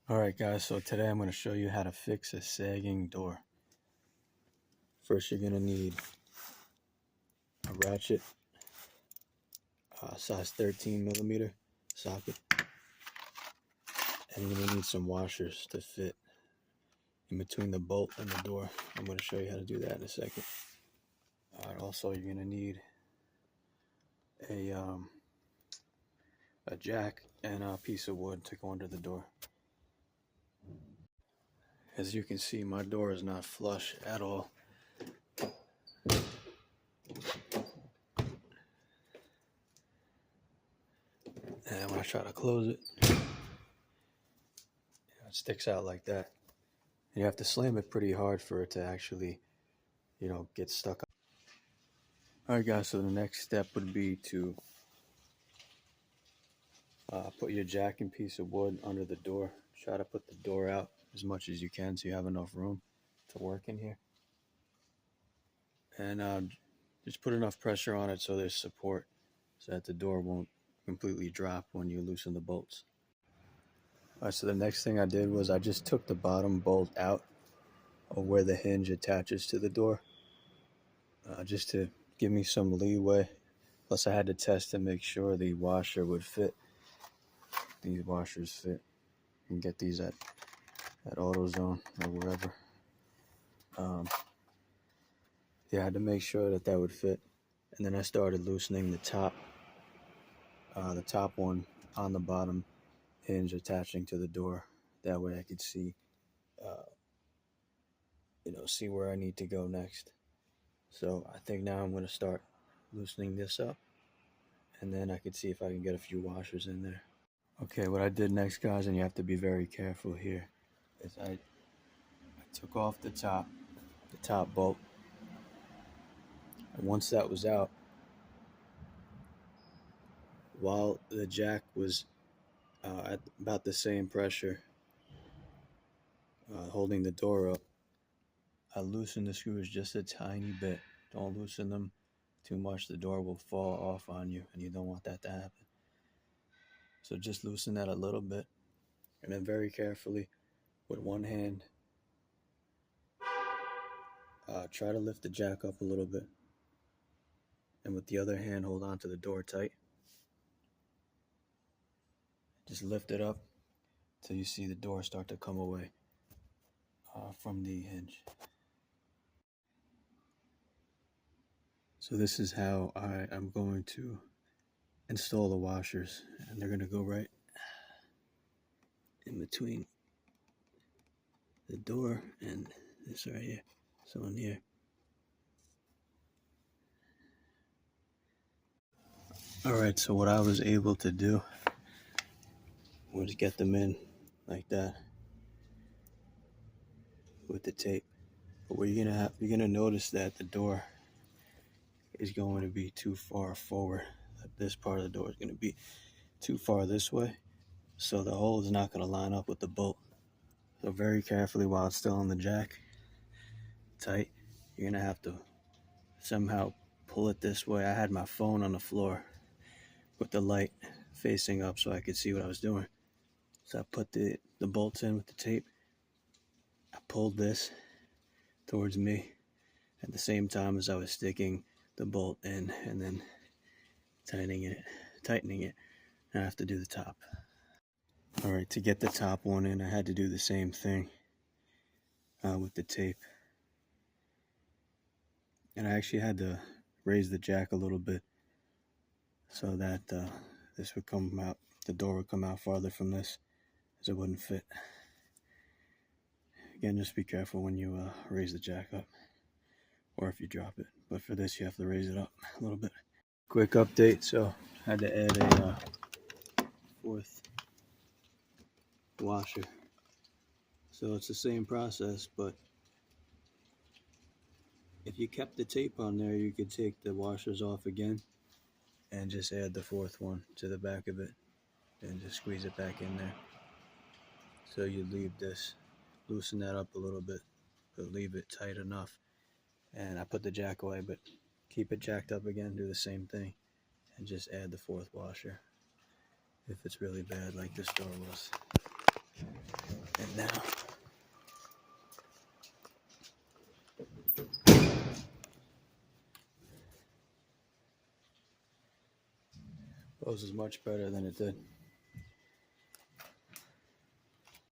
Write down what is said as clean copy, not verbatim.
Alright guys, so today I'm going to show you how to fix a sagging door. First you're going to need a ratchet, size 13mm socket, and you're going to need some washers to fit in between the bolt and the door. I'm going to show you how to do that in a second. Alright, also you're going to need a jack and a piece of wood to go under the door. As you can see, my door is not flush at all. And when I try to close it, it sticks out like that. And you have to slam it pretty hard for it to actually, get stuck. Alright guys, so the next step would be to put your jack and piece of wood under the door. Try to put the door out as much as you can so you have enough room to work in here. And just put enough pressure on it so there's support, so that the door won't completely drop when you loosen the bolts. Alright, so the next thing I did was I just took the bottom bolt out of where the hinge attaches to the door, just to give me some leeway. Plus I had to test to make sure the washer would fit. These washers fit. You can get these at AutoZone or wherever. Yeah, I had to make sure that that would fit. And then I started loosening the top one on the bottom hinge attaching to the door. That way I could see see where I need to go next. So I think now I'm going to start loosening this up, and then I could see if I can get a few washers in there. Okay, what I did next, guys, and you have to be very careful here, is I took off the top bolt, and once that was out, while the jack was at about the same pressure, holding the door up, I loosened the screws just a tiny bit. Don't loosen them too much, the door will fall off on you, and you don't want that to happen. So just loosen that a little bit, and then very carefully, with one hand, try to lift the jack up a little bit, and with the other hand, hold on to the door tight. Just lift it up till you see the door start to come away from the hinge. So this is how I'm going to install the washers, and they're going to go right in between the door and this right here. So in here. Alright, so what I was able to do was get them in like that with the tape. But what you're gonna notice that the door is going to be too far forward. This part of the door is going to be too far this way, so the hole is not going to line up with the bolt. So very carefully, while it's still on the jack tight, you're going to have to somehow pull it this way. I had my phone on the floor with the light facing up so I could see what I was doing. So I put the bolts in with the tape. I pulled this towards me at the same time as I was sticking the bolt in, and then tightening it. And I have to do the top. Alright, to get the top one in, I had to do the same thing with the tape. And I actually had to raise the jack a little bit so that this would come out, the door would come out farther from this, as it wouldn't fit. Again, just be careful when you raise the jack up, or if you drop it. But for this, you have to raise it up a little bit. Quick update, so I had to add a fourth washer. So it's the same process, but if you kept the tape on there, you could take the washers off again and just add the fourth one to the back of it and just squeeze it back in there. So you leave this, loosen that up a little bit, but leave it tight enough. And I put the jack away, but keep it jacked up again, do the same thing, and just add the fourth washer if it's really bad like this door was. now. Closes much better than it did.